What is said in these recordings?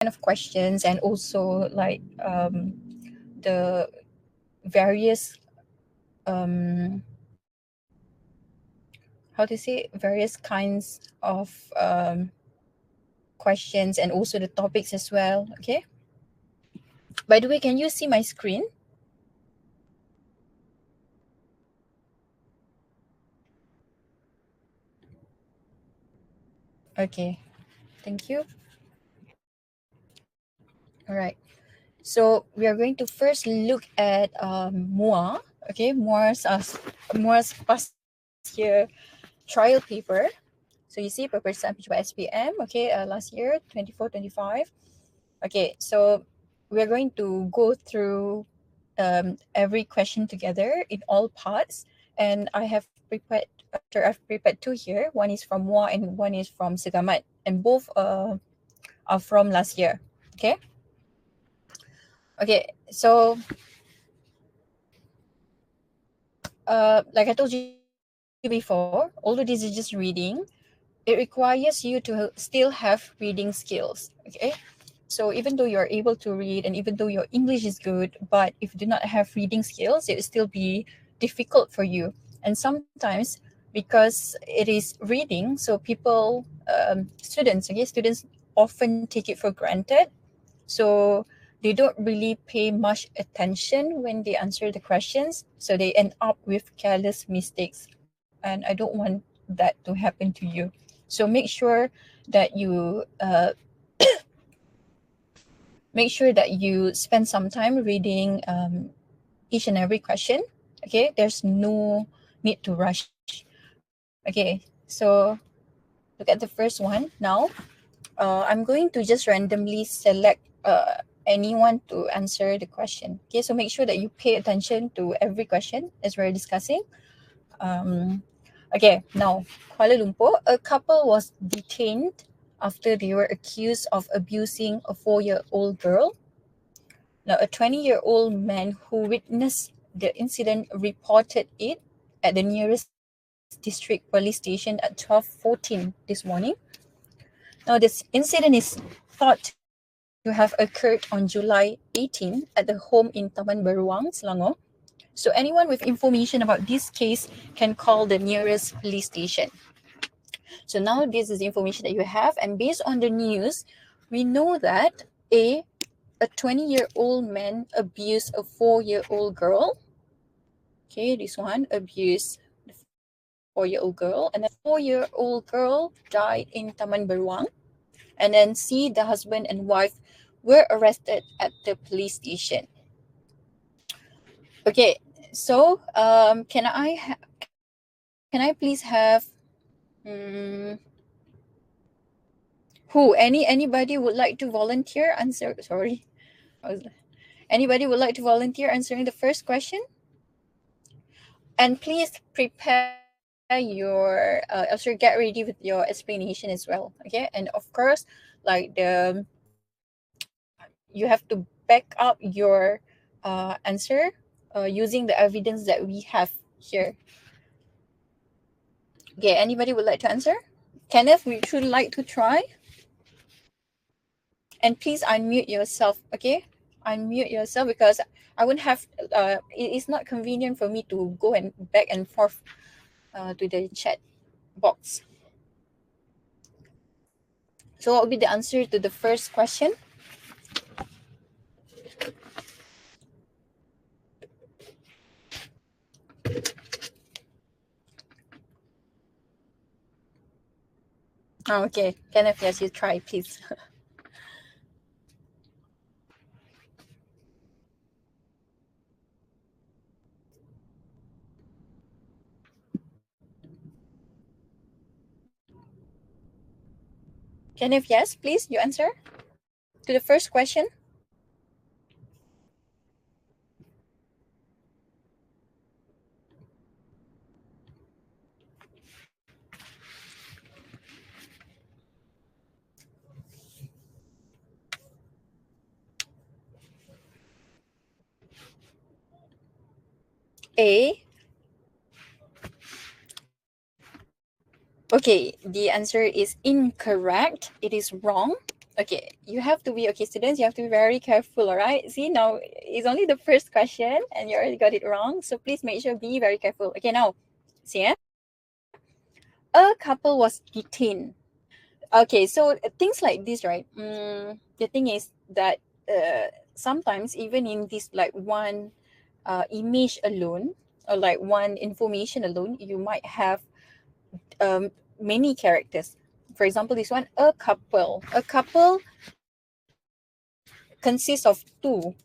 kind of questions, and also like the various how to say, various kinds of questions, and also the topics as well. Okay. By the way, can you see my screen? Okay, thank you. All right. So we are going to first look at MOA. Okay, MOA's past year trial paper. So you see, paper sample by SPM. Okay, last year 24-25. Okay, so we are going to go through every question together in all parts, and I've prepared two here. One is from MOA and one is from Segamat, and both are from last year. Okay. Okay, so like I told you before, although this is just reading, it requires you to still have reading skills. Okay, so even though you're able to read and even though your English is good, but if you do not have reading skills, it will still be difficult for you. And sometimes, because it is reading, so students often take it for granted. So they don't really pay much attention when they answer the questions. So they end up with careless mistakes. And I don't want that to happen to you. So make sure that you spend some time reading each and every question. Okay, there's no need to rush. Okay, so look at the first one now. I'm going to just randomly select anyone to answer the question. Okay, so make sure that you pay attention to every question as we're discussing. Okay, now, Kuala Lumpur, a couple was detained after they were accused of abusing a 4-year-old girl. Now, a 20-year-old man who witnessed the incident reported it at the nearest district police station at 12:14 this morning. Now, this incident is thought to have occurred on July 18 at the home in Taman Beruang, Selangor. So anyone with information about this case can call the nearest police station. So now this is the information that you have, and based on the news, we know that a 20-year-old man abused a 4-year-old girl. Okay, this one abused the 4-year-old girl, and the 4-year-old girl died in Taman Beruang. And then C, the husband and wife were arrested at the police station. Okay, so can I please have anybody would like to volunteer answer? Sorry, anybody would like to volunteer answering the first question? And please prepare your also get ready with your explanation as well. Okay, and of course, like you have to back up your answer using the evidence that we have here. Okay, anybody would like to answer? Kenneth, would you like to try? And please unmute yourself, okay? Unmute yourself, because I wouldn't have, it is not convenient for me to go and back and forth to the chat box. So what will be the answer to the first question? Oh, okay, Kenneth, yes, you try, please. Kenneth, yes, please, you answer to the first question. A. Okay, the answer is incorrect. It is wrong. Okay, you have to be, okay, students, you have to be very careful, all right? See, now it's only the first question and you already got it wrong. So please make sure, be very careful. Okay, now, see, a couple was detained. Okay, so things like this, right? The thing is that sometimes even in this like one image alone or like one information alone, you might have many characters. For example, this one, a couple. A couple consists of two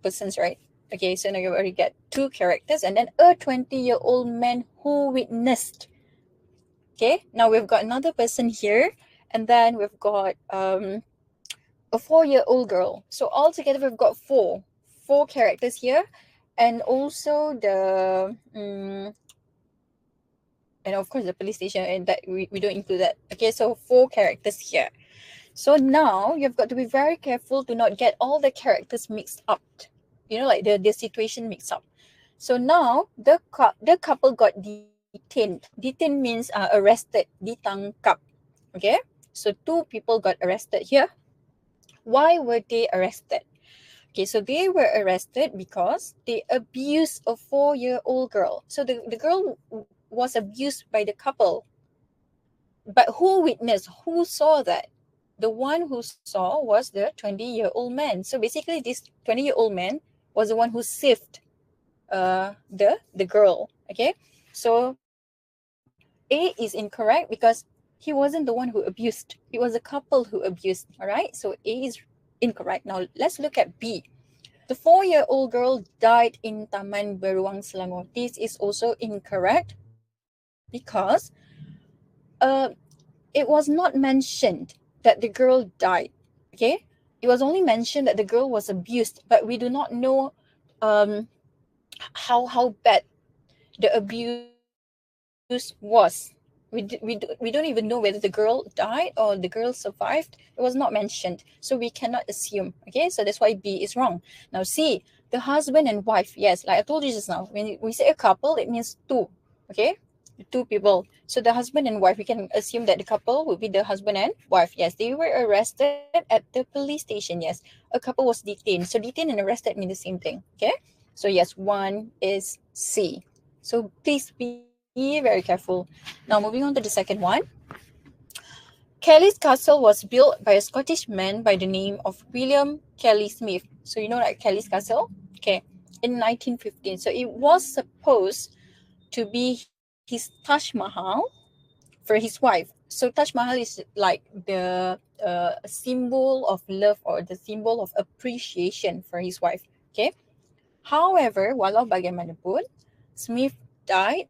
persons, right? Okay, so now you already get two characters, and then a 20-year-old man who witnessed. Okay, now we've got another person here, and then we've got a 4-year-old girl. So altogether we've got four characters here, and also the and of course the police station, and that we don't include that. Okay, so four characters here. So now you've got to be very careful to not get all the characters mixed up. You know, like the situation mixed up. So now the couple got detained. Detained means arrested, ditangkap. Okay, so two people got arrested here. Why were they arrested? Okay, so they were arrested because they abused a 4-year-old girl. So the girl was abused by the couple. But who witnessed? Who saw that? The one who saw was the 20-year-old man. So basically, this 20-year-old man was the one who saved the girl. Okay, so A is incorrect because he wasn't the one who abused. It was a couple who abused. All right, so A is incorrect. Now let's look at B. The 4-year-old girl died in Taman Beruang Selangor. This is also incorrect because it was not mentioned that the girl died. Okay, it was only mentioned that the girl was abused, but we do not know um, how bad the abuse was. We don't even know whether the girl died or the girl survived. It was not mentioned, so we cannot assume. Okay, so that's why B is wrong. Now C, the husband and wife. Yes, like I told you just now, when we say a couple, it means two. Okay, two people. So the husband and wife, we can assume that the couple would be the husband and wife. Yes, they were arrested at the police station. Yes, a couple was detained. So detained and arrested mean the same thing. Okay, so yes, one is C. So please be very careful. Now moving on to the second one. Kelly's castle was built by a Scottish man by the name of William Kelly Smith. So you know like Kelly's castle? Okay, in 1915. So it was supposed to be his Taj Mahal for his wife. So Taj Mahal is like the symbol of love or the symbol of appreciation for his wife. Okay. However, walau bagaimanapun, Smith died.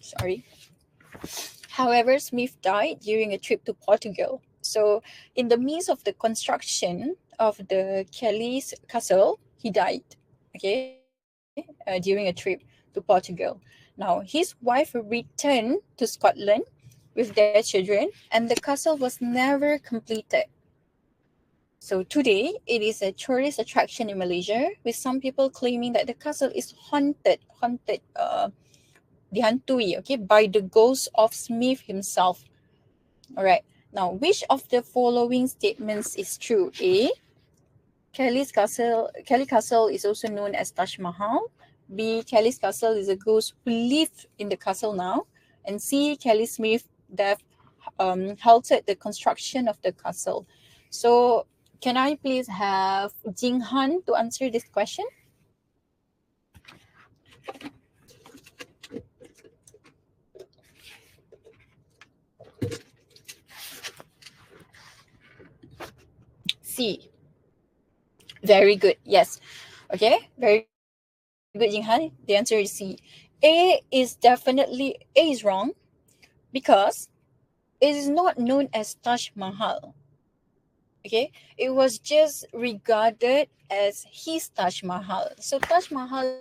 Sorry. However, Smith died during a trip to Portugal. So, in the midst of the construction of the Kelly's castle, he died. Okay, during a trip to Portugal. Now, his wife returned to Scotland with their children, and the castle was never completed. So today, it is a tourist attraction in Malaysia, with some people claiming that the castle is haunted, dihantui, okay, by the ghost of Smith himself. All right. Now, which of the following statements is true? A, Kelly Castle is also known as Taj Mahal. B, Kelly's castle is a ghost who live in the castle now. And C, Kelly Smith death halted the construction of the castle. So, can I please have Jing Han to answer this question? C. Very good. Yes. Okay. Very good, Jing Han. The answer is C. A is wrong because it is not known as Taj Mahal. Okay. It was just regarded as his Taj Mahal. So Taj Mahal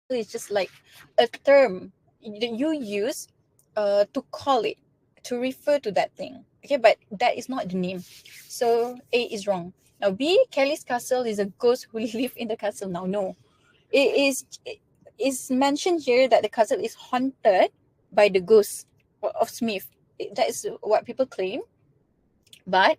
is just like a term that you use to call it, to refer to that thing. Okay, but that is not the name. So A is wrong. Now B, Kelly's castle is a ghost who live in the castle now. No. It is mentioned here that the castle is haunted by the ghost of Smith. That is what people claim. But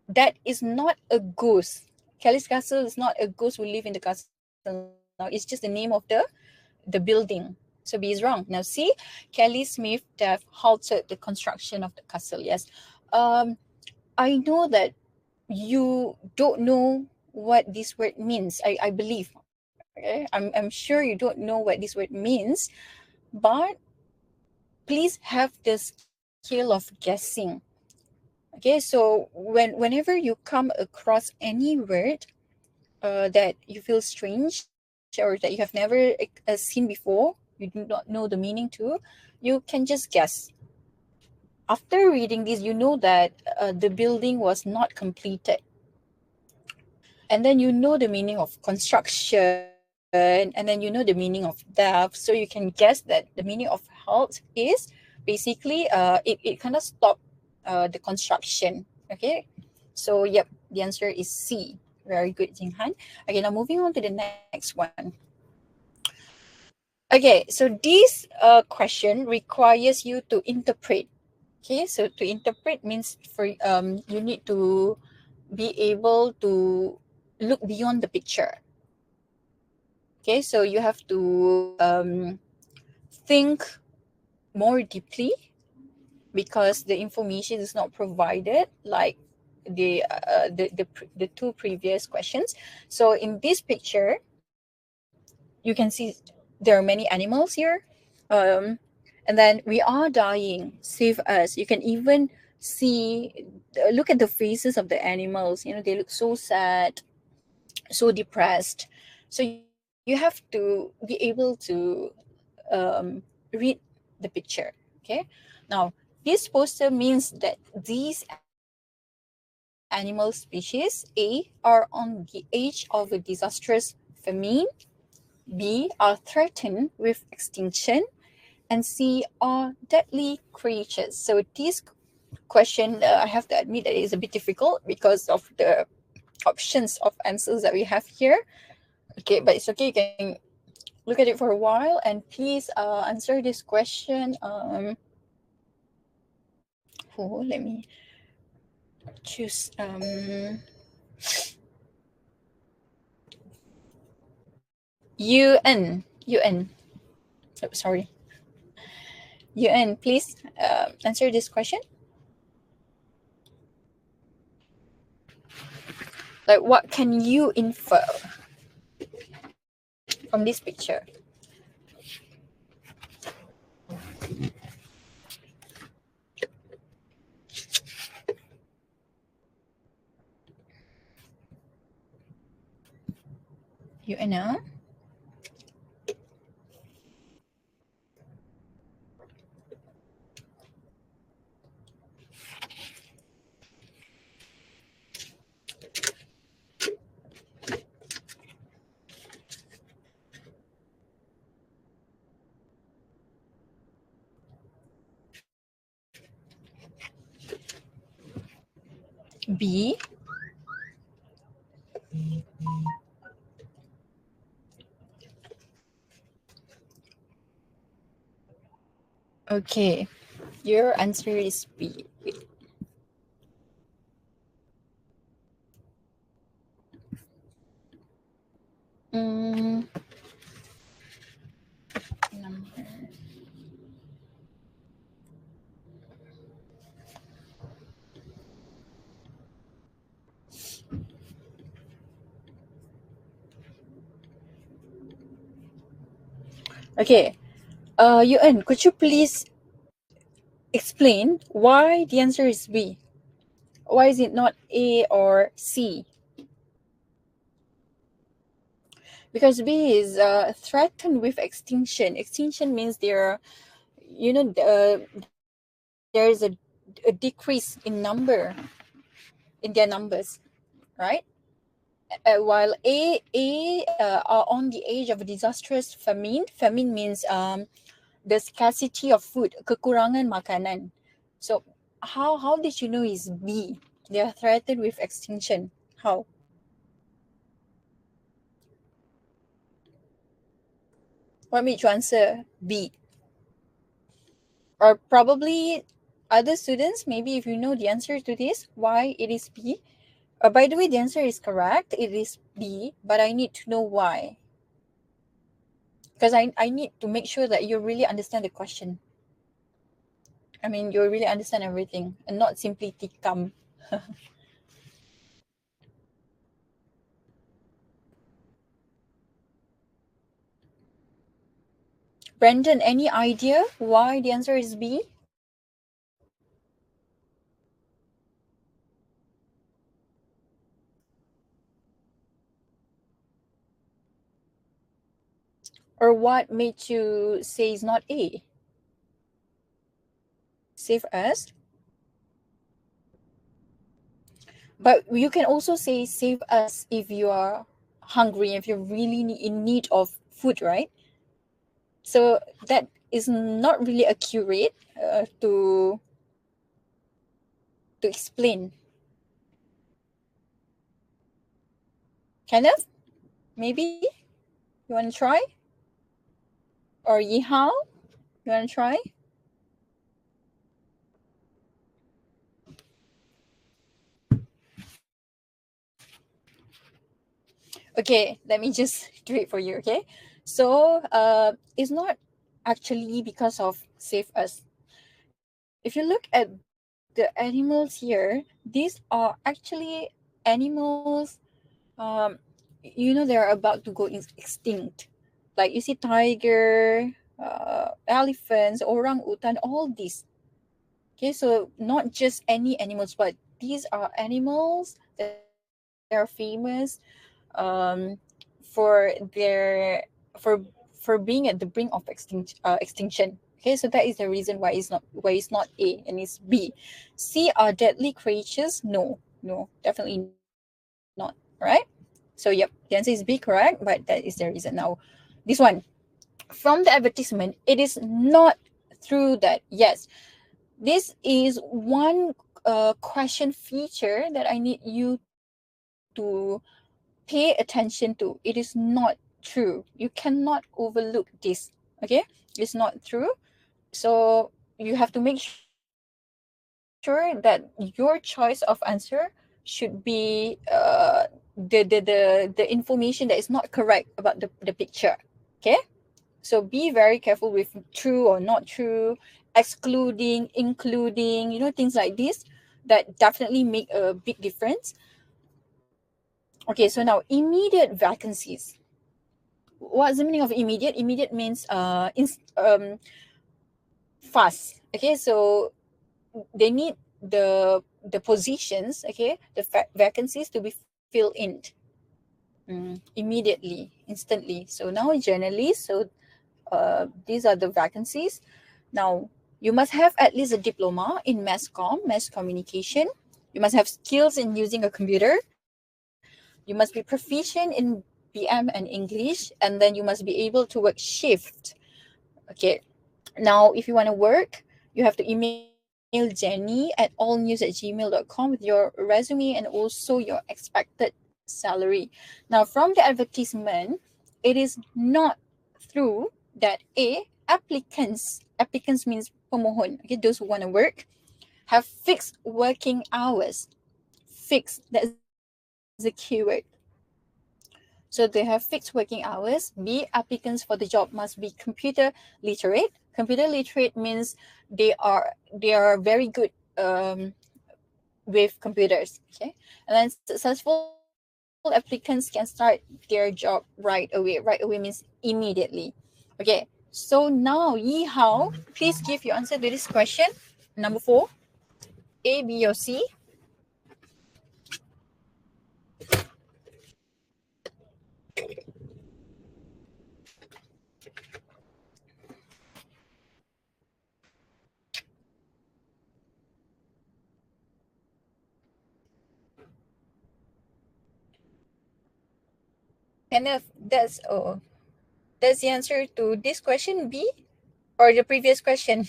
that is not a ghost. Kelly's castle is not a ghost who live in the castle now. It's just the name of the building. So B is wrong. Now C, Kelly Smith death halted the construction of the castle. Yes. Um, I know that you don't know what this word means. I believe. Okay? I'm sure you don't know what this word means, but please have the skill of guessing. Okay, so whenever you come across any word that you feel strange or that you have never seen before, you do not know the meaning to, you can just guess. After reading this, you know that the building was not completed. And then you know the meaning of construction, and then you know the meaning of death. So you can guess that the meaning of halt is basically it kind of stopped the construction. Okay, so yep, the answer is C. Very good, Jinghan. Okay, now moving on to the next one. Okay, so this question requires you to interpret. Okay, so to interpret means for you need to be able to look beyond the picture. Okay, so you have to think more deeply because the information is not provided like the two previous questions. So in this picture, you can see there are many animals here, um, and then we are dying. Save us. You can even see, look at the faces of the animals. You know, they look so sad, so depressed. So you have to be able to read the picture. Okay, now this poster means that these animal species A are on the edge of a disastrous famine, B are threatened with extinction, and C are deadly creatures. So this question, I have to admit that it is a bit difficult because of the options of answers that we have here. Okay, but it's okay. You can look at it for a while and please answer this question. Let me choose. UN. Oh, sorry. UN, please answer this question. Like, what can you infer from this picture? UN, B. Okay, your answer is B. Mm, number. Okay, UN, could you please explain why the answer is B? Why is it not A or C? Because B is threatened with extinction. Extinction means there, there's a decrease in their numbers, right? While A are on the edge of a disastrous famine. Famine means the scarcity of food, kekurangan makanan. So how did you know is B? They are threatened with extinction. How? What made you answer B? Or probably other students, maybe if you know the answer to this, why it is B. By the way, the answer is correct. It is B, but I need to know why. Because I need to make sure that you really understand the question. I mean, you really understand everything and not simply tikam. Brandon, any idea why the answer is B? Or what made you say it's not A? Save us. But you can also say save us if you are hungry, if you're really in need of food, right? So that is not really accurate to explain. Kind of, maybe you want to try, or Yihao, you want to try? Okay, let me just do it for you. Okay, so it's not actually because of save us. If you look at the animals here, these are actually animals. Um, they're about to go extinct. Like you see, tiger, elephants, orang utan, all these. Okay, so not just any animals, but these are animals that are famous um, for their for for being at the brink of extinction. Okay, so that is the reason why it's not A and it's B. C are deadly creatures. No, no, definitely not. All right. So yep, the answer is B, correct, but that is the reason. Now, this one from the advertisement, it is not through that. Yes, this is one question feature that I need you to pay attention to. It is not true. You cannot overlook this. Okay, it's not true. So you have to make sure that your choice of answer should be the information that is not correct about the picture. Okay, so be very careful with true or not true, excluding, including, things like this that definitely make a big difference. Okay, so now immediate vacancies. What's the meaning of immediate? Immediate means fast. Okay, so they need the positions, okay, the vacancies to be filled in immediately, instantly. So now journalists, so these are the vacancies. Now you must have at least a diploma in mass communication. You must have skills in using a computer. You must be proficient in BM and English, and then you must be able to work shift. Okay. Now, if you want to work, you have to email Jenny at allnews@gmail.com with your resume and also your expected salary. Now, from the advertisement, it is not through that applicants means pemohon, okay, those who want to work, have fixed working hours. Fixed, that's the keyword. So they have fixed working hours. B, applicants for the job must be computer literate. Computer literate means they are very good with computers. Okay, and then successful applicants can start their job right away. Right away means immediately. Okay, so now Yihao, please give your answer to this question. Number 4, A, B, or C. And if that's the answer to this question, B, or the previous question.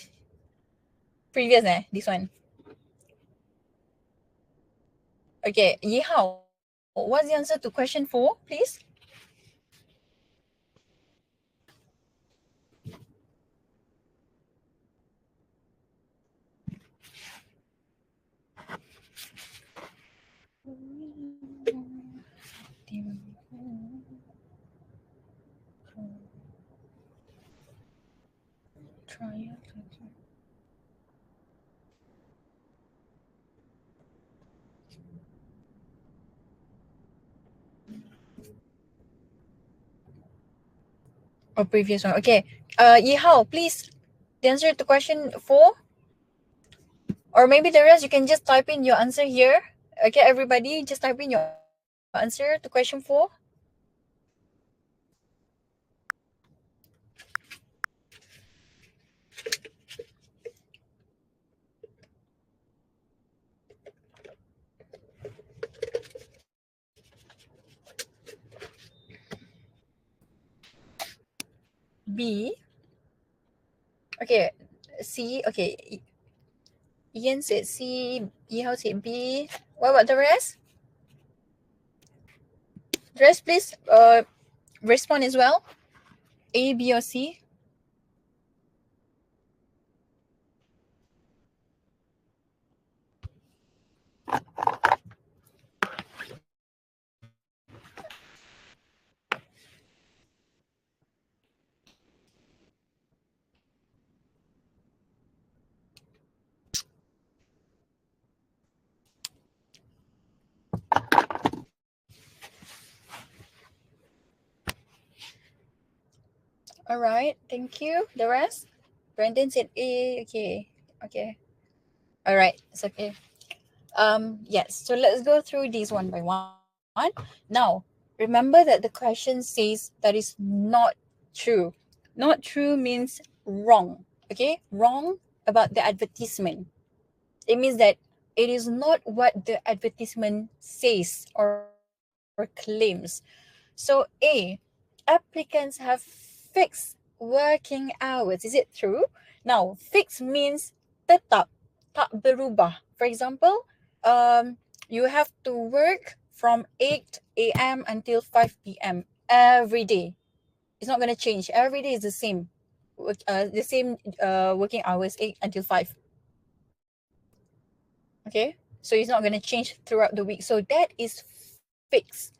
Previous, this one. Okay, Yihao, what's the answer to question 4, please? or previous one. Okay. Yihao, please answer to question 4. Or maybe the rest, you can just type in your answer here. Okay, everybody, just type in your answer to question 4. B. Okay. C. Okay. Ian said C. Yihao said B. What about the rest? The rest, please respond as well. A, B, or C. All right. Thank you. The rest? Brandon said A. Okay. Okay. All right. It's okay. Yes. So let's go through these one by one. Now, remember that the question says that is not true. Not true means wrong. Okay? Wrong about the advertisement. It means that it is not what the advertisement says or claims. So A, applicants have fixed working hours. Is it true? Now, fixed means tetap, tak berubah. For example, you have to work from 8 a.m. until 5 p.m. every day. It's not going to change. Every day is the same. The same working hours, 8 until 5. Okay? So it's not going to change throughout the week. So that is fixed.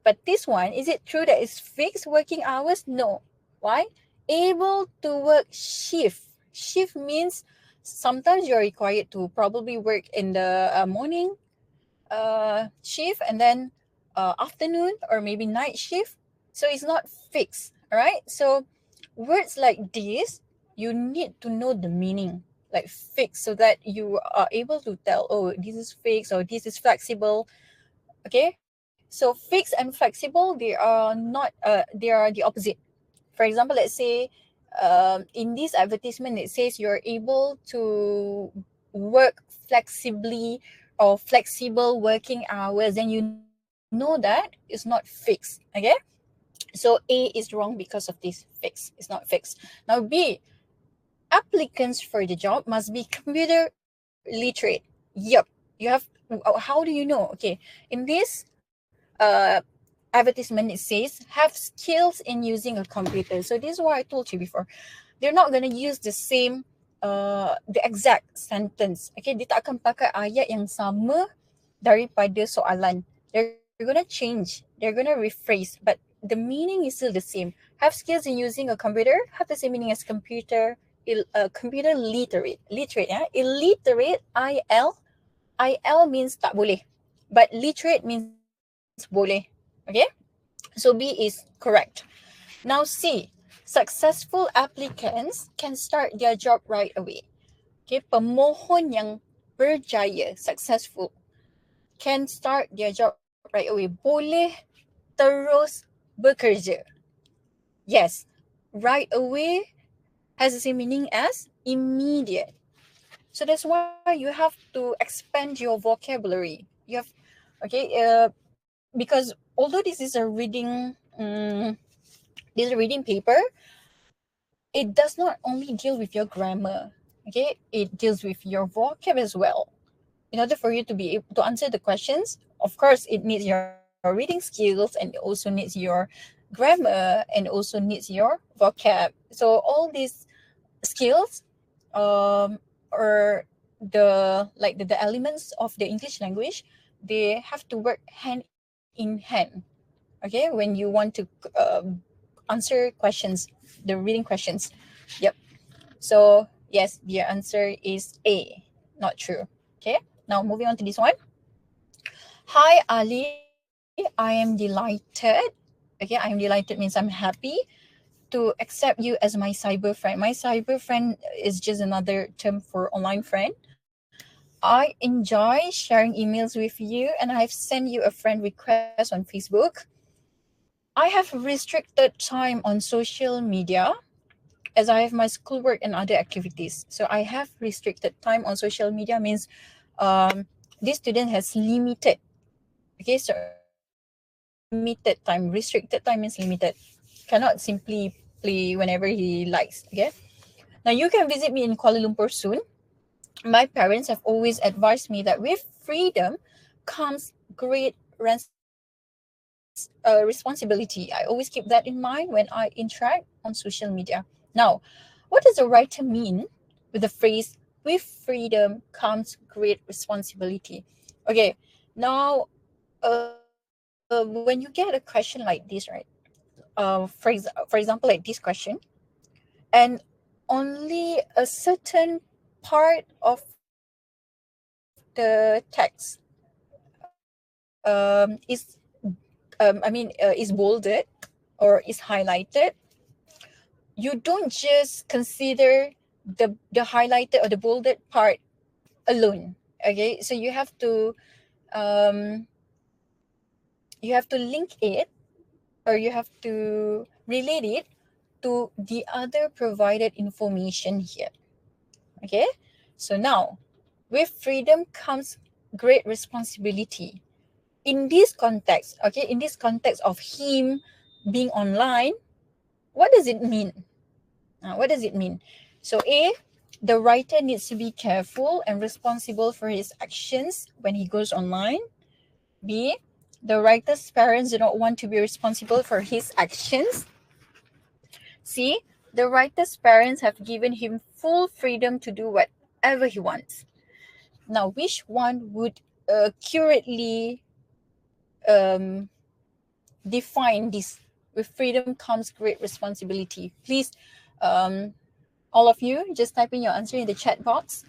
But this one, is it true that it's fixed working hours? No. Why? Able to work shift. Shift means sometimes you're required to probably work in the morning shift and then afternoon or maybe night shift. So it's not fixed. All right. So words like this, you need to know the meaning, like fixed, so that you are able to tell, oh, this is fixed or this is flexible. Okay. So fixed and flexible, they are not. They are the opposite. For example, let's say in this advertisement it says you're able to work flexibly or flexible working hours, then you know that it's not fixed. Okay, so A is wrong because of this fixed. It's not fixed. Now B, applicants for the job must be computer literate. Yep, you have. How do you know? Okay, in this advertisement it says have skills in using a computer. So this is what I told you before. They're not going to use the exact sentence. Okay, dia tak akan pakai ayat yang sama daripada soalan. They're going to change. They're going to rephrase, but the meaning is still the same. Have skills in using a computer, have the same meaning as computer literate. Literate, yeah? Illiterate, IL means tak boleh. But literate means boleh. Okay? So B is correct. Now C, successful applicants can start their job right away. Okay, pemohon yang berjaya, successful, can start their job right away. Boleh terus bekerja. Yes, right away has the same meaning as immediate. So that's why you have to expand your vocabulary. You have, okay, because although this is a reading paper, it does not only deal with your grammar. Okay, it deals with your vocab as well. In order for you to be able to answer the questions, of course, it needs your reading skills and it also needs your grammar and also needs your vocab. So all these skills or the elements of the English language, they have to work hand in hand. Okay, when you want to answer questions, the reading questions. Yep. So yes, the answer is A, not true. Okay, now moving on to this one. Hi Ali, I am delighted. Okay, I am delighted means I'm happy to accept you as my cyber friend. My cyber friend is just another term for online friend. I enjoy sharing emails with you, and I've sent you a friend request on Facebook. I have restricted time on social media as I have my schoolwork and other activities. So I have restricted time on social media means this student has limited. Okay, so limited time. Restricted time means limited. Cannot simply play whenever he likes. Okay. Now you can visit me in Kuala Lumpur soon. My parents have always advised me that with freedom comes great responsibility. I always keep that in mind when I interact on social media. Now, what does a writer mean with the phrase, with freedom comes great responsibility? Okay, now, when you get a question like this, right? For example, like this question, and only a certain part of the text is bolded or is highlighted. You don't just consider the highlighted or the bolded part alone. Okay, so um you have to link it, or you have to relate it to the other provided information here. Okay, so now with freedom comes great responsibility. In this context, okay, in this context of him being online, what does it mean? What does it mean? So A, the writer needs to be careful and responsible for his actions when he goes online. B, the writer's parents do not want to be responsible for his actions. C, the writer's parents have given him full freedom to do whatever he wants. Now, which one would accurately um, define this? With freedom comes great responsibility. Please, um, all of you, just type in your answer in the chat box.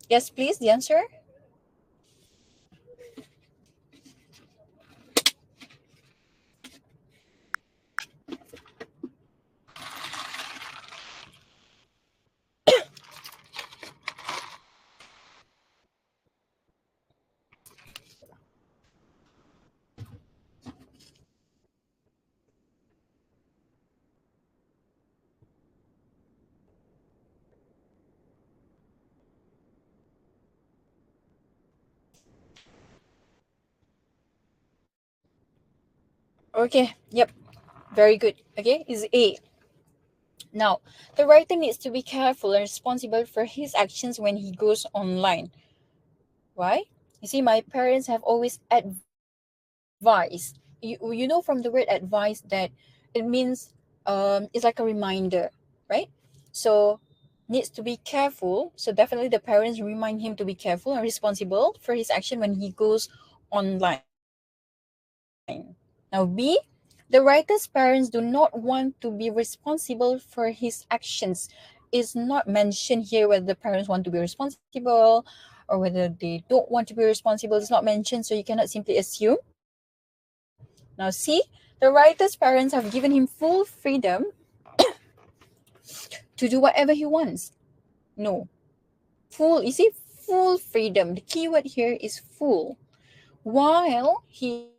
Yes, please, the answer. Okay, yep, very good. Okay, is A. Now, the writer needs to be careful and responsible for his actions when he goes online. Why? You see, my parents have always advised. You know from the word advice that it means it's like a reminder, right? So needs to be careful. So definitely the parents remind him to be careful and responsible for his action when he goes online. Now B, the writer's parents do not want to be responsible for his actions. Is not mentioned here whether the parents want to be responsible or whether they don't want to be responsible. It's not mentioned, so you cannot simply assume. Now C, the writer's parents have given him full freedom to do whatever he wants. No. Full, you see, full freedom. The keyword here is full. While he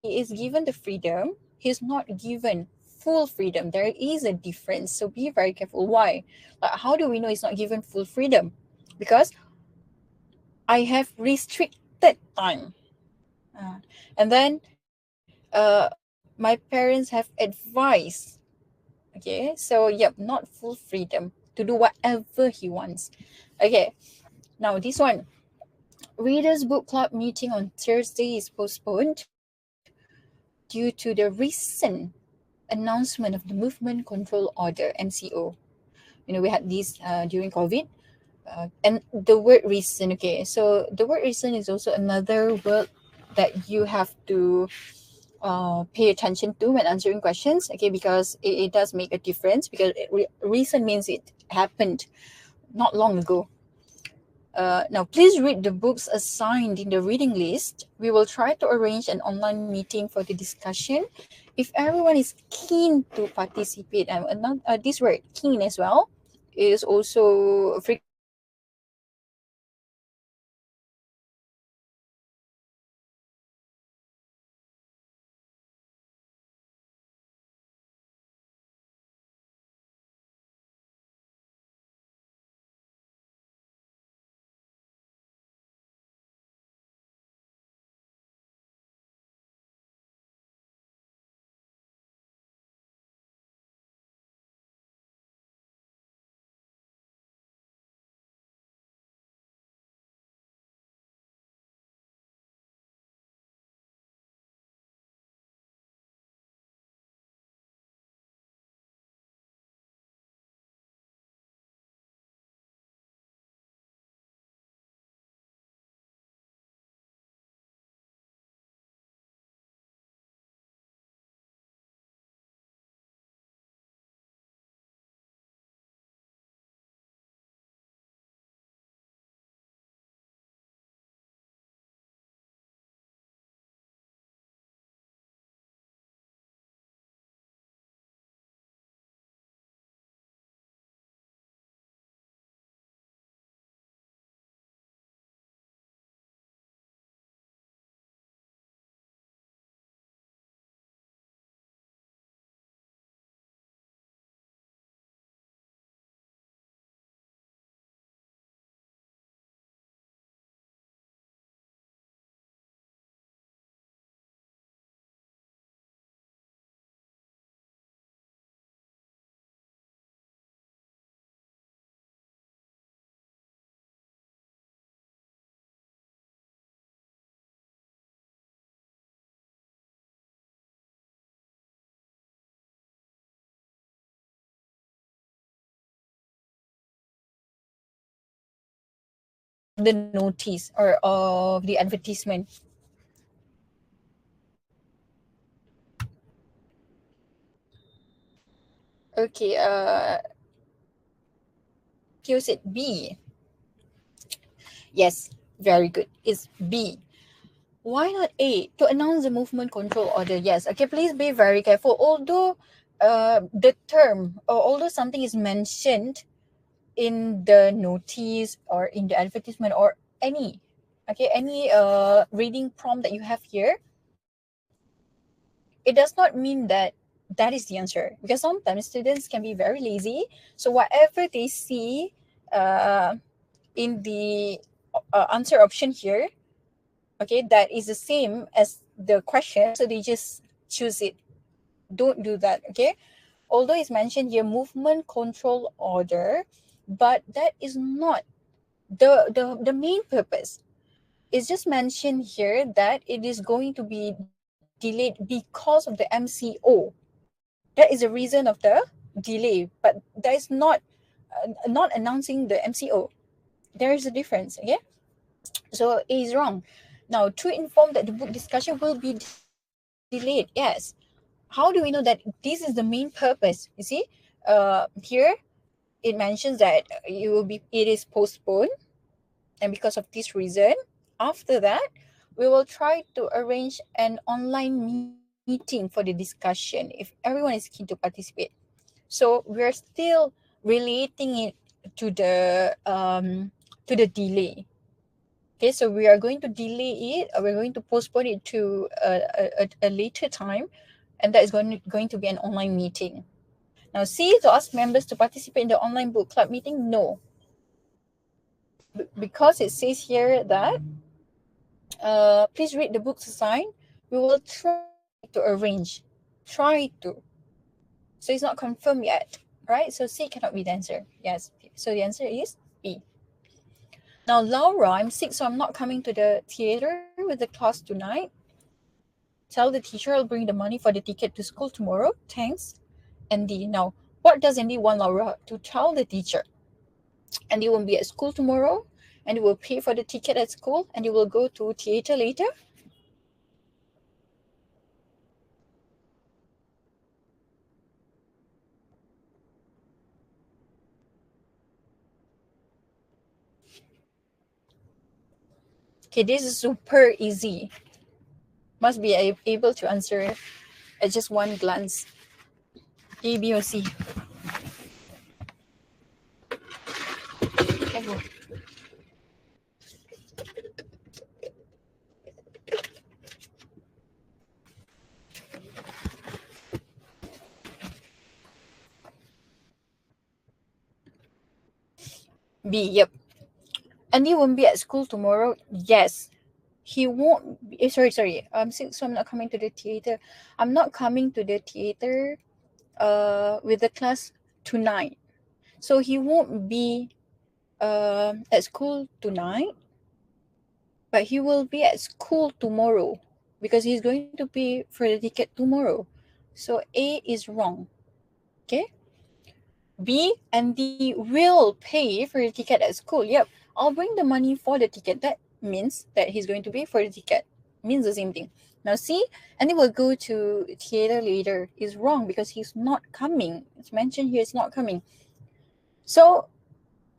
is given the freedom, he's not given full freedom. There is a difference. So be very careful. Why? Like, how do we know he's not given full freedom? Because I have restricted time. And then my parents have advised. Okay, so yep, not full freedom to do whatever he wants. Okay, now this one. Readers Book Club meeting on Thursday is postponed due to the recent announcement of the Movement Control Order, MCO. We had these during COVID. And the word reason, okay, so the word reason is also another word that you have to pay attention to when answering questions, okay, because it does make a difference, because reason means it happened not long ago. Now, please read the books assigned in the reading list. We will try to arrange an online meeting for the discussion. If everyone is keen to participate, and this word keen as well is also frequently used in exams. The notice or of the advertisement. Okay, Q said B. Yes, very good. It's B. Why not A? To announce the movement control order. Yes. Okay, please be very careful. Although the term, or although something is mentioned in the notice or in the advertisement or any reading prompt that you have here, it does not mean that that is the answer, because sometimes students can be very lazy. So whatever they see uh, in the answer option here, okay, that is the same as the question, so they just choose it. Don't do that, okay? Although it's mentioned here movement control order, but that is not the main purpose. It's just mentioned here that it is going to be delayed because of the MCO. That is the reason of the delay, but that is not announcing the MCO. There is a difference, okay? So A is wrong. Now, to inform that the book discussion will be delayed, yes. How do we know that this is the main purpose? You see, here it mentions that it is postponed, and because of this reason, after that, we will try to arrange an online meeting for the discussion if everyone is keen to participate. So we're still relating it to the delay. Okay, so we are going to delay it, or we're going to postpone it to a later time, and that is going to be an online meeting. Now, C, to ask members to participate in the online book club meeting, no. Because it says here that please read the books assigned. We will try to arrange. Try to. So it's not confirmed yet, right? So C cannot be the answer. Yes. So the answer is B. Now, Laura, I'm sick, so I'm not coming to the theater with the class tonight. tell the teacher I'll bring the money for the ticket to school tomorrow. Thanks, Andy. Now, what does Andy want Laura to tell the teacher? Andy won't be at school tomorrow, and he will pay for the ticket at school, and he will go to theater later. Okay, this is super easy. Must be able to answer at just one glance. A, B, or C. Okay. B, yep. Andy won't be at school tomorrow. Yes. He won't be, sorry. So I'm not coming to the theater. I'm not coming to the theater with the class tonight. So he won't be at school tonight, but he will be at school tomorrow because he's going to pay for the ticket tomorrow. So A is wrong. Okay. B, Andy will pay for the ticket at school. Yep. I'll bring the money for the ticket. That means that he's going to pay for the ticket. Means the same thing. Now C, Andy will go to theater later. Is wrong because he's not coming. It's mentioned here, it's not coming. So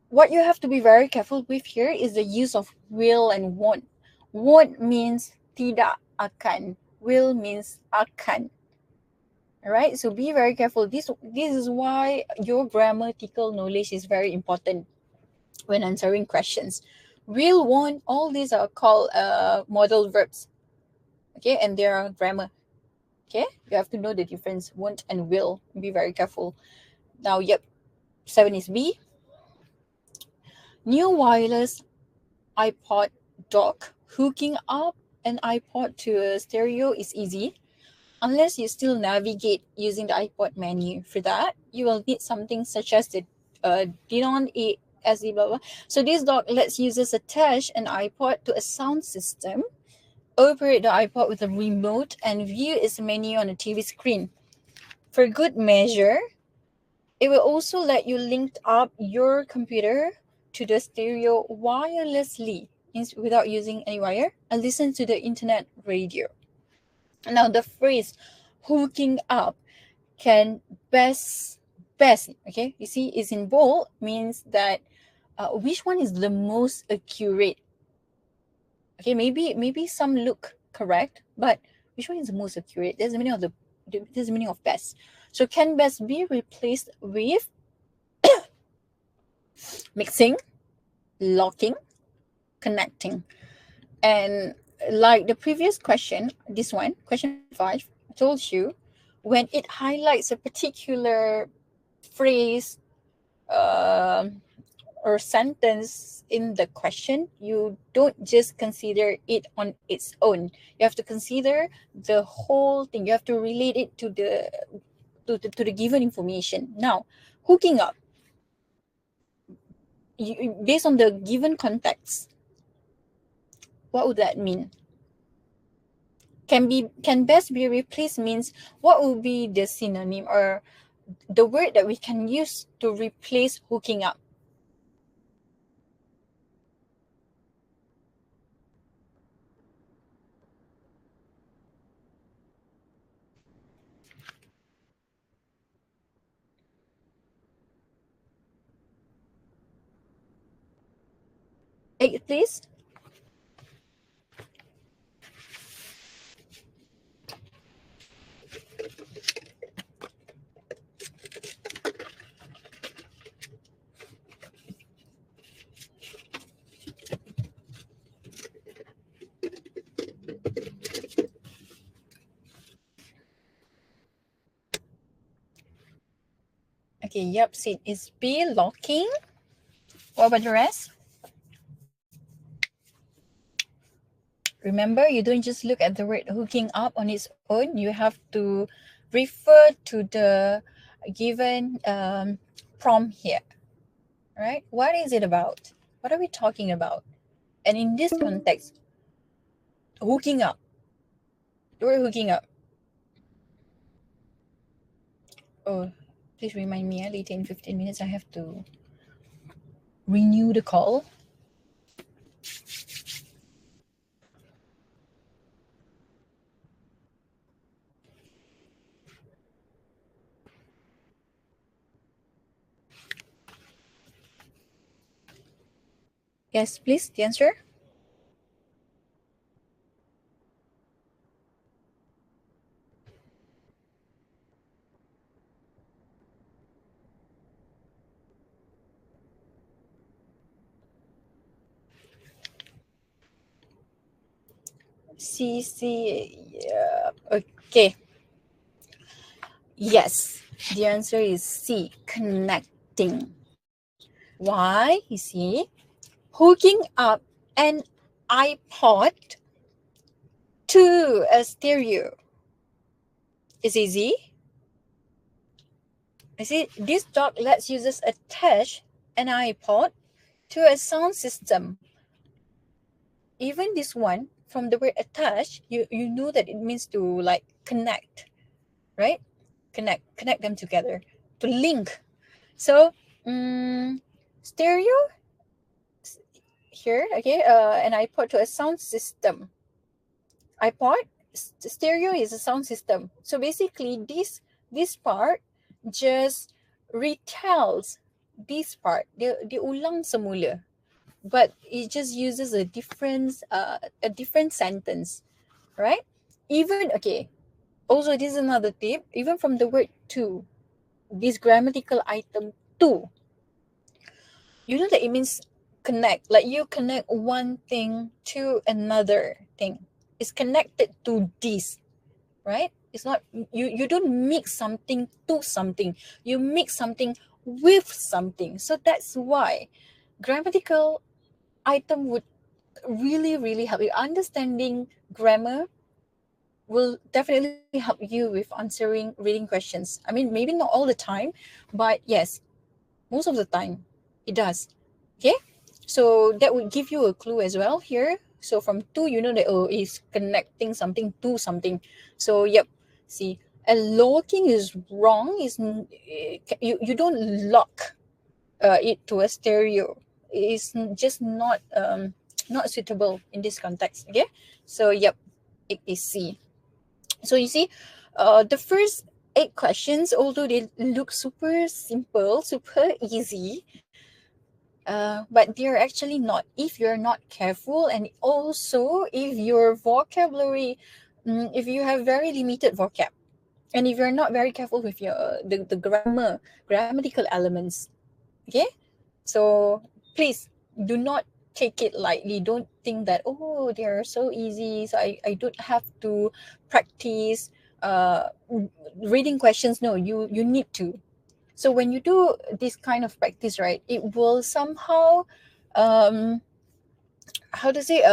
what you have to be very careful with here is the use of will and won't. Won't means tidak akan. Will means akan. Alright, so be very careful. This is why your grammatical knowledge is very important when answering questions. Will, won't, all these are called modal verbs. Okay, and they are grammar. Okay, you have to know the difference, won't and will. Be very careful. Now, yep, 7 is B. New wireless iPod dock. Hooking up an iPod to a stereo is easy, unless you still navigate using the iPod menu. For that, you will need something such as the Denon ASD blah blah. So this dock lets users attach an iPod to a sound system, operate the iPod with a remote, and view its menu on a TV screen. For good measure, it will also let you link up your computer to the stereo wirelessly without using any wire and listen to the internet radio. Now the phrase hooking up can best, okay, you see is in bold, means that which one is the most accurate. Okay, maybe some look correct, but which one is the most accurate? There's the meaning of best. So can best be replaced with mixing, locking, connecting. And like the previous question, this one, question 5, I told you, when it highlights a particular phrase or sentence in the question, you don't just consider it on its own. You have to consider the whole thing. You have to relate it to the given information. Now, hooking up, based on the given context, what would that mean? Can best be replaced means what would be the synonym or the word that we can use to replace hooking up? Please. Okay, yep, see, is B, locking. What about the rest? Remember, you don't just look at the word hooking up on its own. You have to refer to the given prompt here. Right? What is it about? What are we talking about? And in this context, hooking up. The word hooking up. Oh, please remind me, later in 15 minutes I have to renew the call. Yes, please, the answer. C. Okay. Yes, the answer is C. Connecting. Why? You see, hooking up an iPod to a stereo is easy. You see, this dock lets users attach an iPod to a sound system. Even this one, from the word attach, you know that it means to like connect, right? Connect them together, to link. So, stereo here, okay, an iPod to a sound system. iPod stereo is a sound system. So basically, this part just retells this part. Dia ulang semula, but it just uses a different sentence, right? Even okay. Also, this is another tip. Even from the word to, this grammatical item to, you know that it means connect. Like you connect one thing to another thing. It's connected to this, right? It's not, you don't mix something to something. You mix something with something. So that's why grammatical item would really, really help you. Understanding grammar will definitely help you with answering reading questions. I mean, maybe not all the time, but yes, most of the time it does. Okay, so that would give you a clue as well here. So from to, you know that, oh, it's connecting something to something. So yep, see, and locking is wrong. You don't lock it to a stereo. It's just not suitable in this context. Okay, so yep, it is C. So you see, the first 8 questions, although they look super simple, super easy, but they're actually not if you're not careful, and also if your vocabulary, if you have very limited vocab, and if you're not very careful with the grammatical elements. Okay, so please do not take it lightly. Don't think that, oh, they are so easy, so I don't have to practice reading questions. No, you need to. So when you do this kind of practice, right, it will somehow, um how to say,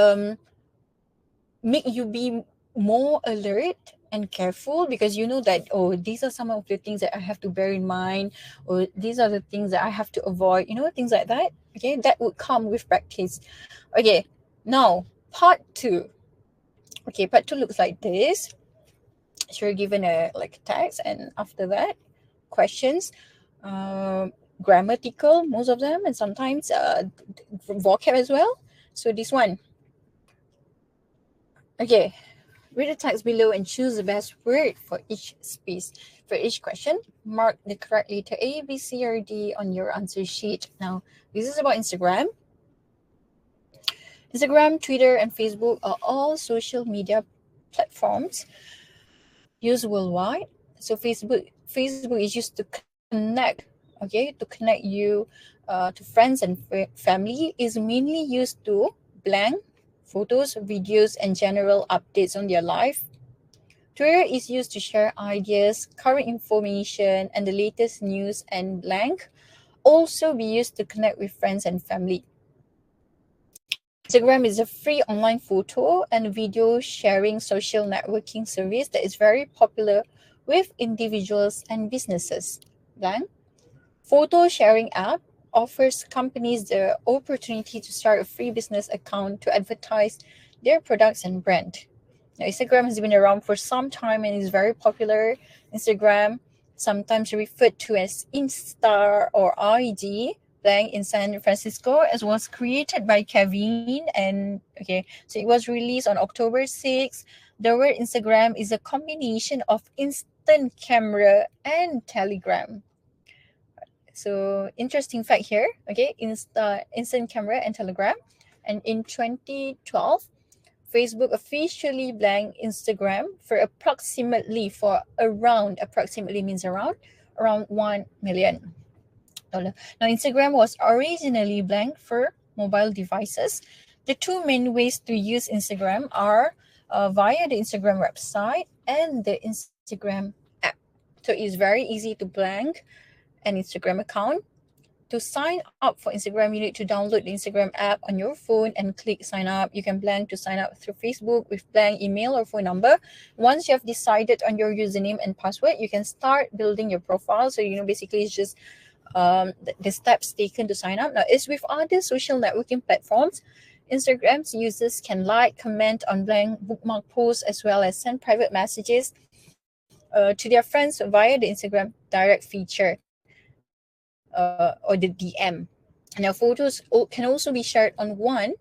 make you be more alert and careful, because you know that, oh, these are some of the things that I have to bear in mind, or these are the things that I have to avoid, things like that. Okay, that would come with practice. Okay, now part two. Okay, part two looks like this. So you're given a like text, and after that, questions, uh, grammatical, most of them, and sometimes vocab as well. So this one, okay, read the text below and choose the best word for each space. For each question, mark the correct letter A, B, C, or D on your answer sheet. Now, this is about Instagram. Instagram, Twitter, and Facebook are all social media platforms used worldwide. So Facebook is used to connect, okay, to connect you to friends and family. Is mainly used to blank photos, videos, and general updates on their life. Twitter is used to share ideas, current information, and the latest news, and blank also be used to connect with friends and family. Instagram is a free online photo and video sharing social networking service that is very popular with individuals and businesses. Blank. Photo sharing app offers companies the opportunity to start a free business account to advertise their products and brand. Now, Instagram has been around for some time and is very popular. Instagram, sometimes referred to as Insta or IG, playing in San Francisco, as was created by Kevin. And okay, so it was released on October 6th. The word Instagram is a combination of instant camera and telegram. So interesting fact here. Okay, instant camera and telegram. And in 2012, Facebook officially blanked Instagram for approximately means around 1 million dollar. Now, Instagram was originally blanked for mobile devices. The two main ways to use Instagram are via the Instagram website and the Instagram app. So it's very easy to blank an Instagram account. To sign up for Instagram, you need to download the Instagram app on your phone and click sign up. You can blank to sign up through Facebook with blank email or phone number. Once you have decided on your username and password, you can start building your profile. So, basically it's just the steps taken to sign up. Now, as with other social networking platforms, Instagram's users can like, comment on blank bookmark posts, as well as send private messages to their friends via the Instagram direct feature or the DM. Now, photos can also be shared on one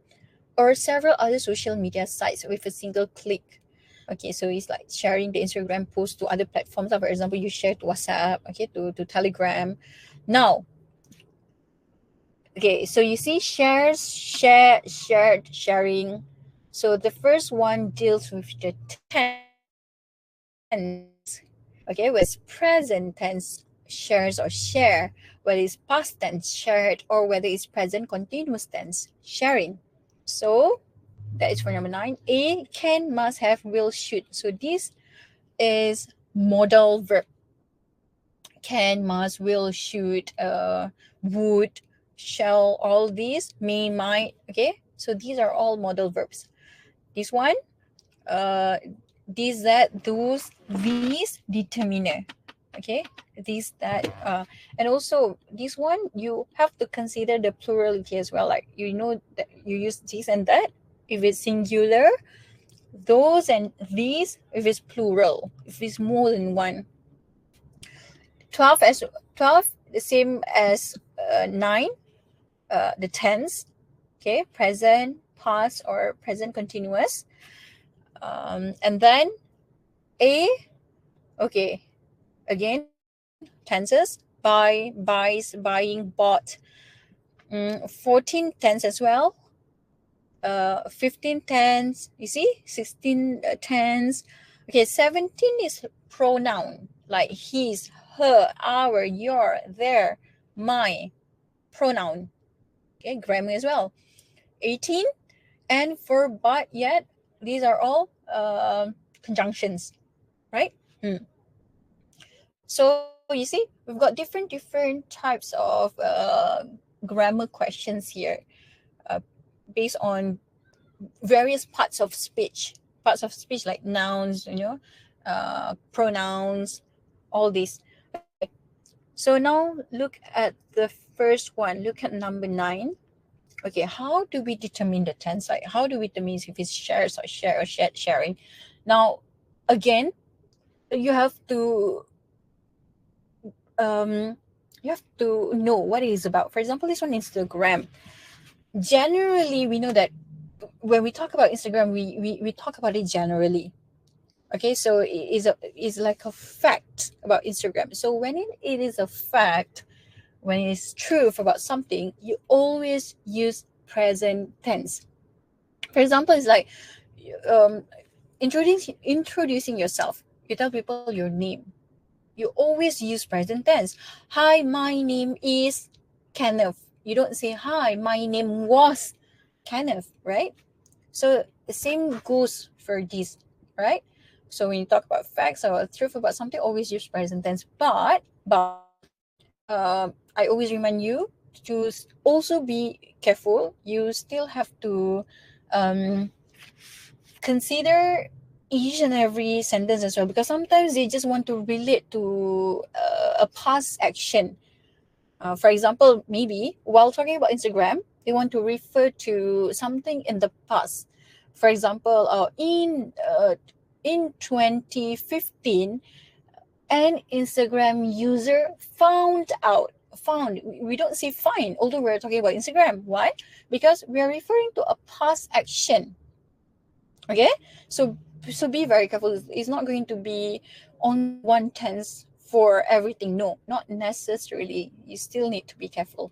or several other social media sites with a single click. Okay, so it's like sharing the Instagram post to other platforms. For example, you share to WhatsApp, okay, to Telegram. Now, okay, so you see shared, sharing. So the first one deals with the tense, okay, whether it's present tense shares or share, whether it's past tense shared, or whether it's present continuous tense sharing. So that is for number 9. A, can, must have, will, should. So this is modal verb. Can, must, will, should, would, shall, all these, may, might. Okay, so these are all modal verbs. This one, uh, these, that, those, these, determiner. Okay, these, that, and also this one, you have to consider the plurality as well. Like, that you use this and that if it's singular, those and these if it's plural, if it's more than one. 12, the same as 9, the tense. Okay, present, past, or present continuous. And then A, okay, again, tenses: buy, buys, buying, bought. 14 tense as well. 15 tense, you see, 16 tense. Okay, 17 is pronoun, like his, her, our, your, their, my, pronoun. Okay, grammar as well. 18, and for but, yet, these are all conjunctions, right? So you see, we've got different types of grammar questions here, based on various parts of speech like nouns, pronouns, all these. Okay. So now look at the first one. Look at number 9. Okay, how do we determine the tense? Like, how do we determine if it's shares or share or sharing? Now, again, you have to know what it is about. For example, this one, Instagram. Generally, we know that when we talk about Instagram, we talk about it generally. Okay, so it is like a fact about Instagram. So when it is a fact, when it's truth about something, you always use present tense. For example, it's like um, introducing yourself. You tell people your name. You always use present tense. Hi, my name is Kenneth. You don't say, hi, my name was Kenneth, right? So the same goes for this, right? So when you talk about facts or truth about something, always use present tense. But I always remind you to also be careful. You still have to consider each and every sentence as well, because sometimes they just want to relate to a past action. For example, maybe while talking about Instagram, they want to refer to something in the past. For example, in 2015, an Instagram user found, we don't say find, although we're talking about Instagram. Why? Because we are referring to a past action. Okay, so be very careful. It's not going to be only one tense for everything. No, not necessarily. You still need to be careful.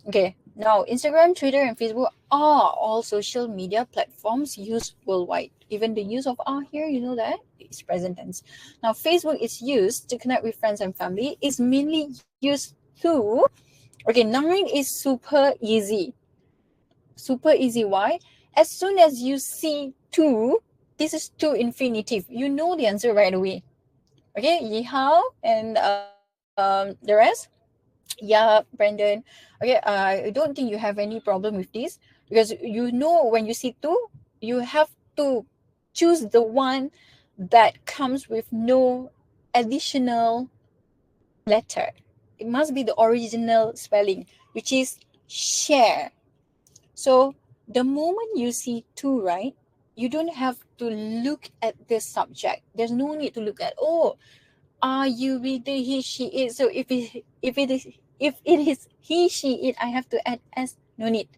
Okay, now Instagram, Twitter, and Facebook are all social media platforms used worldwide. Even the use of "are" here, you know that it's present tense. Now, Facebook is used to connect with friends and family. It's mainly used to. Okay, 9 is super easy. Super easy. Why? As soon as you see "to," this is to infinitive. You know the answer right away. Okay, Yihao and the rest. Yeah, Brandon. Okay, I don't think you have any problem with this, because you know when you see "to," you have to choose the one that comes with no additional letter. It must be the original spelling, which is share. So the moment you see "to," right, you don't have to look at the subject. There's no need to look at, oh, are you with the he, she, it. So if it is he, she, it, I have to add s. No need.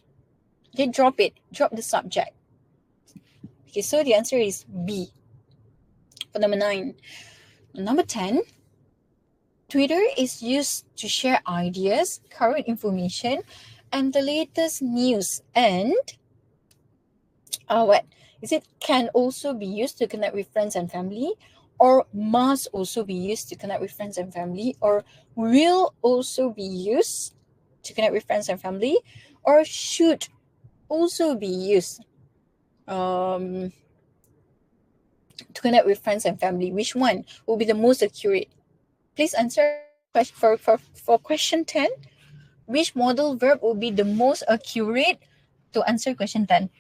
Okay, drop it. Drop the subject. Okay, so the answer is B for number 9. Number 10. Twitter is used to share ideas, current information, and the latest news. And what is it? Can also be used to connect with friends and family, or must also be used to connect with friends and family, or will also be used to connect with friends and family, or should also be used to connect with friends and family. Which one will be the most accurate? Please answer for question 10. Which modal verb will be the most accurate to answer question 10?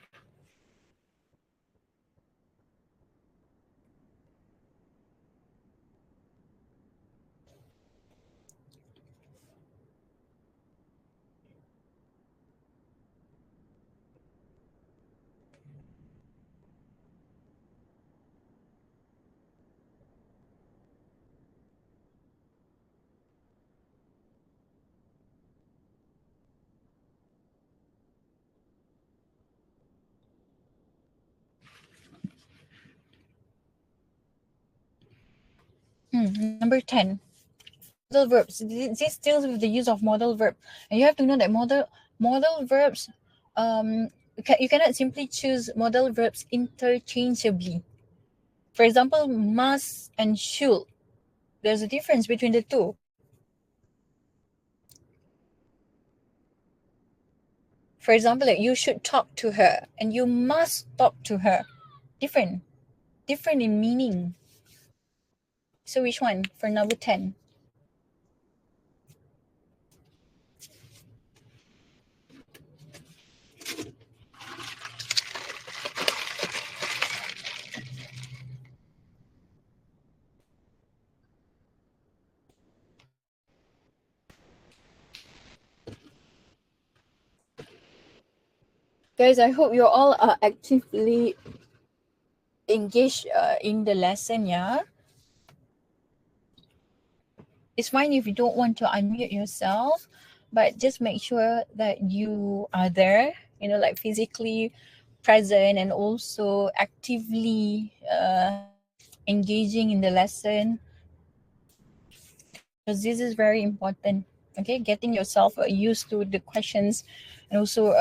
Number 10. Modal verbs. This deals with the use of modal verb, and you have to know that modal verbs, you cannot simply choose modal verbs interchangeably. For example, must and should. There's a difference between the two. For example, like you should talk to her and you must talk to her. Different. Different in meaning. So which one for number 10? Guys, I hope you all are actively engaged in the lesson, yeah? It's fine if you don't want to unmute yourself, but just make sure that you are there, like physically present and also actively engaging in the lesson, because this is very important. Okay, getting yourself used to the questions, and also